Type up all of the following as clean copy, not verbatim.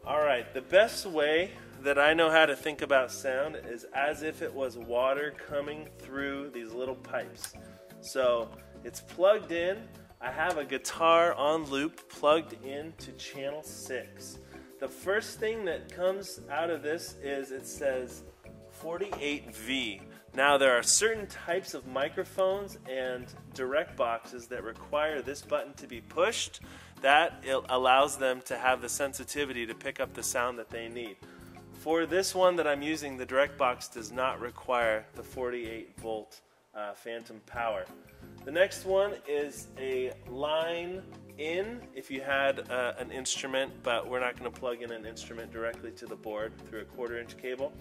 Alright, the best way that I know how to think about sound is as if it was water coming through these little pipes. So it's plugged in. I have a guitar on loop plugged into channel 6. The first thing that comes out of this is it says 48V. Now there are certain types of microphones and direct boxes that require this button to be pushed. That allows them to have the sensitivity to pick up the sound that they need. For this one that I'm using, the direct box does not require the 48 volt phantom power. The next one is a line in if you had an instrument, but we're not going to plug in an instrument directly to the board through a 1/4 inch cable.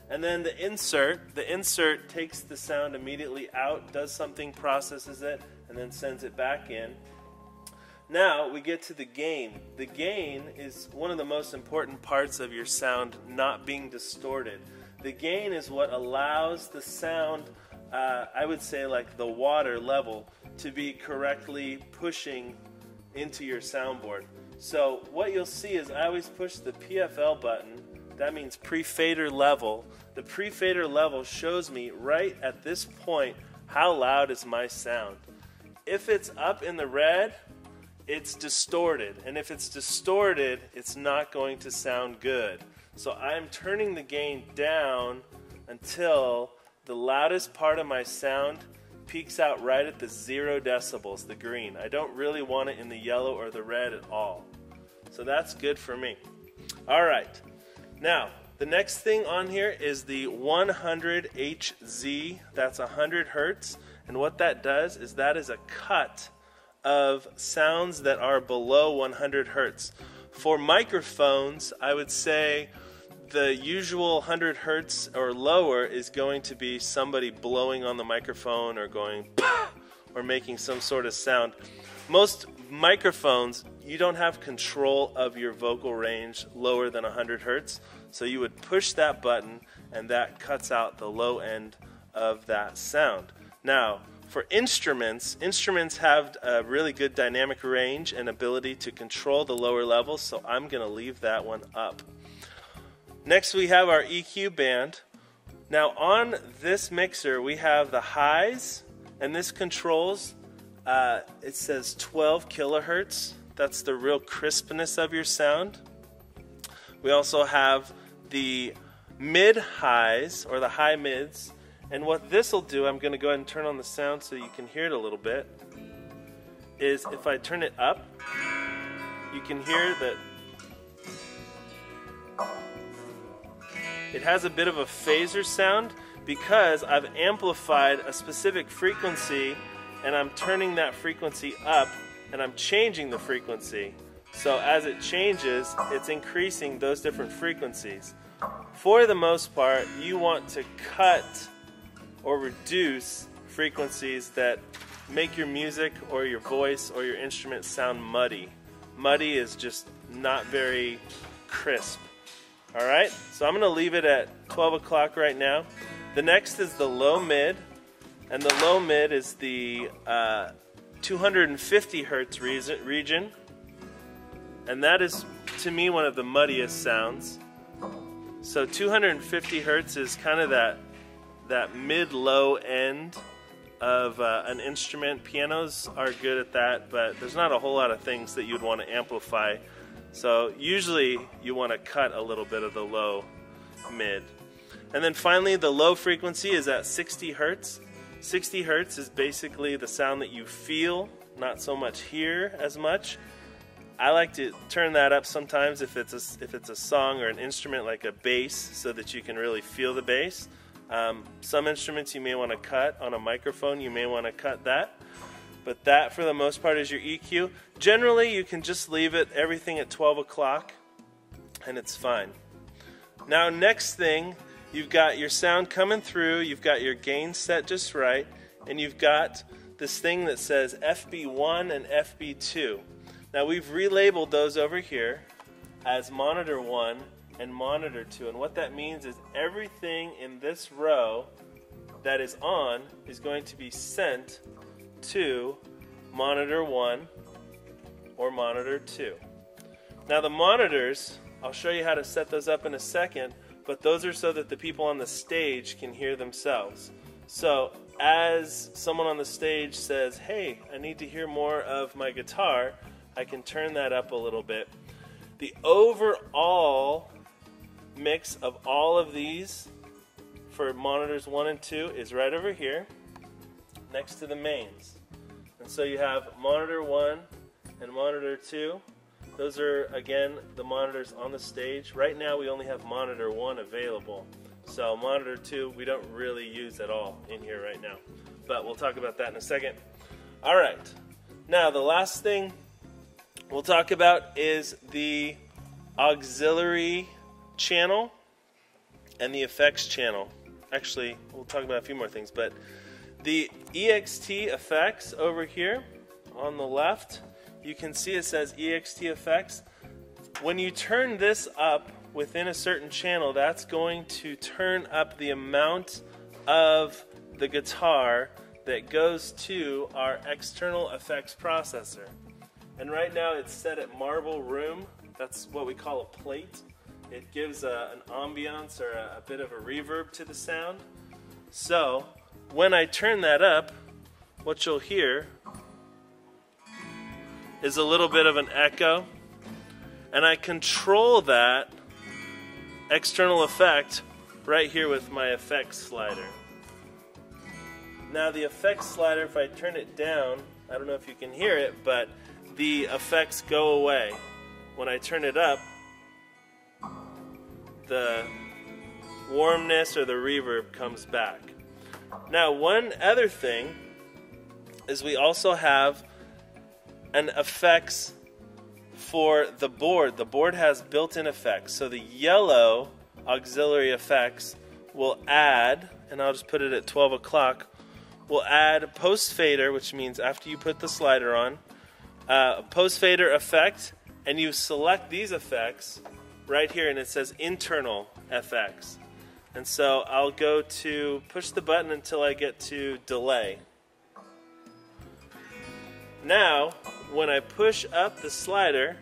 And then the insert takes the sound immediately out, does something, processes it, and then sends it back in. Now we get to the gain. The gain is one of the most important parts of your sound not being distorted. The gain is what allows the sound, I would say like the water level, to be correctly pushing into your soundboard. So what you'll see is I always push the PFL button. That means pre-fader level. The pre-fader level shows me right at this point how loud is my sound. If it's up in the red, it's distorted, and if it's distorted, it's not going to sound good. So I'm turning the gain down until the loudest part of my sound peaks out right at the 0 decibels, the green. I don't really want it in the yellow or the red at all. So that's good for me. Alright, now the next thing on here is the 100HZ, that's 100 Hertz, and what that does is that is a cut of sounds that are below 100 Hertz. For microphones, I would say the usual 100 Hertz or lower is going to be somebody blowing on the microphone or going or making some sort of sound. Most microphones, you don't have control of your vocal range lower than 100 Hertz, so you would push that button and that cuts out the low end of that sound. Now, for instruments have a really good dynamic range and ability to control the lower levels, so I'm going to leave that one up. Next we have our EQ band. Now on this mixer we have the highs, and this controls, it says 12 kilohertz. That's the real crispness of your sound. We also have the mid-highs, or the high mids. And what this will do, I'm going to go ahead and turn on the sound so you can hear it a little bit, is if I turn it up, you can hear that it has a bit of a phaser sound because I've amplified a specific frequency and I'm turning that frequency up and I'm changing the frequency. So as it changes, it's increasing those different frequencies. For the most part, you want to cut or reduce frequencies that make your music or your voice or your instrument sound muddy. Muddy is just not very crisp. Alright, so I'm going to leave it at 12 o'clock right now. The next is the low mid, and the low mid is the 250 Hertz region, and that is to me one of the muddiest sounds. So 250 Hertz is kind of that mid-low end of an instrument. Pianos are good at that, but there's not a whole lot of things that you'd want to amplify. So usually you want to cut a little bit of the low mid. And then finally the low frequency is at 60 Hertz. 60 Hertz is basically the sound that you feel, not so much hear as much. I like to turn that up sometimes if it's a song or an instrument like a bass, so that you can really feel the bass. Some instruments you may want to cut. On a microphone you may want to cut that, but that for the most part is your EQ. Generally you can just leave everything at 12 o'clock and it's fine. Now next thing, you've got your sound coming through, you've got your gain set just right, and you've got this thing that says FB1 and FB2. Now we've relabeled those over here as monitor 1 and monitor 2, and what that means is everything in this row that is on is going to be sent to monitor 1 or monitor 2. Now the monitors I'll show you how to set those up in a second, but those are so that the people on the stage can hear themselves. So as someone on the stage says, hey, I need to hear more of my guitar, I can turn that up a little bit. The overall mix of all of these for monitors 1 and 2 is right over here next to the mains. And so you have monitor 1 and monitor 2. Those are, again, the monitors on the stage. Right now we only have monitor 1 available. So monitor 2 we don't really use at all in here right now. But we'll talk about that in a second. Alright, now the last thing we'll talk about is the auxiliary channel and the effects channel. Actually, we'll talk about a few more things, but the EXT effects over here on the left, you can see it says EXT effects. When you turn this up within a certain channel, that's going to turn up the amount of the guitar that goes to our external effects processor. And right now it's set at marble room. That's what we call a plate. It gives an ambiance or a bit of a reverb to the sound. So when I turn that up, what you'll hear is a little bit of an echo, and I control that external effect right here with my effects slider. Now the effects slider, if I turn it down, I don't know if you can hear it, but the effects go away. When I turn it up, the warmness or the reverb comes back. Now one other thing is we also have an effects for the board. The board has built-in effects. So the yellow auxiliary effects will add, and I'll just put it at 12 o'clock, will add post fader, which means after you put the slider on, post fader effect, and you select these effects right here and it says internal effects. And so I'll go to push the button until I get to delay. Now, when I push up the slider,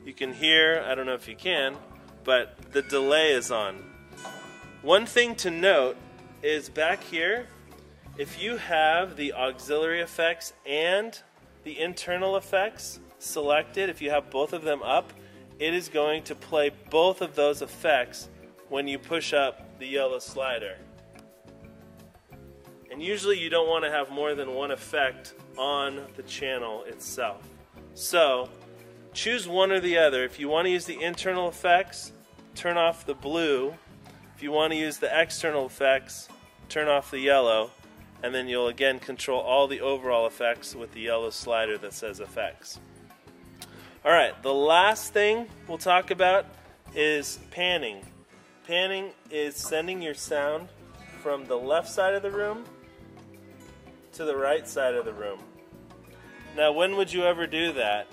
you can hear, I don't know if you can, but the delay is on. One thing to note is back here, if you have the auxiliary effects and the internal effects selected, if you have both of them up, it is going to play both of those effects when you push up the yellow slider. And usually you don't want to have more than one effect on the channel itself. So choose one or the other. If you want to use the internal effects, turn off the blue. If you want to use the external effects, turn off the yellow. And then you'll again control all the overall effects with the yellow slider that says effects. Alright, the last thing we'll talk about is panning. Panning is sending your sound from the left side of the room to the right side of the room. Now, when would you ever do that?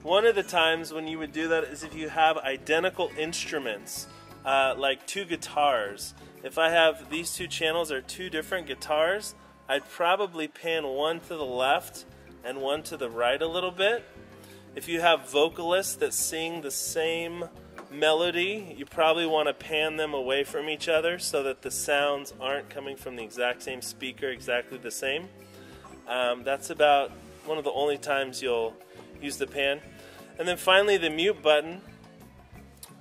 One of the times when you would do that is if you have identical instruments, like two guitars. If I have these two channels are two different guitars, I'd probably pan one to the left and one to the right a little bit. If you have vocalists that sing the same melody, you probably want to pan them away from each other so that the sounds aren't coming from the exact same speaker exactly the same. That's about one of the only times you'll use the pan. And then finally, the mute button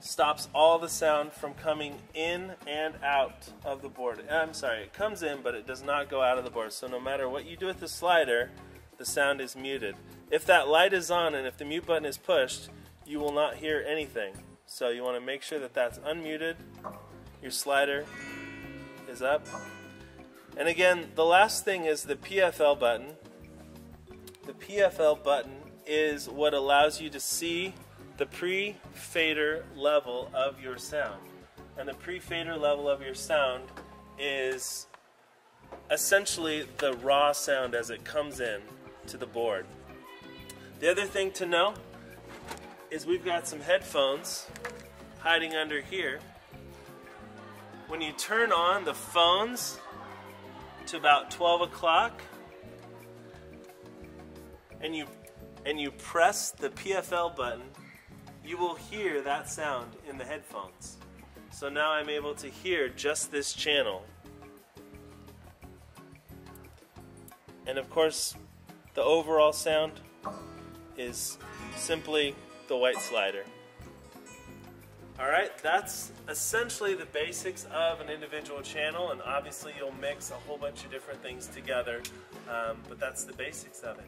stops all the sound from coming in and out of the board. I'm sorry, it comes in, but it does not go out of the board. So no matter what you do with the slider, the sound is muted. If that light is on and if the mute button is pushed, you will not hear anything. So you want to make sure that that's unmuted, your slider is up. And again, the last thing is the PFL button. The PFL button is what allows you to see the pre-fader level of your sound. And the pre-fader level of your sound is essentially the raw sound as it comes in to the board. The other thing to know is we've got some headphones hiding under here. When you turn on the phones to about 12 o'clock and you and you press the PFL button, you will hear that sound in the headphones. So now I'm able to hear just this channel. And of course, the overall sound is simply the white slider. Alright, that's essentially the basics of an individual channel, and obviously you'll mix a whole bunch of different things together, but that's the basics of it.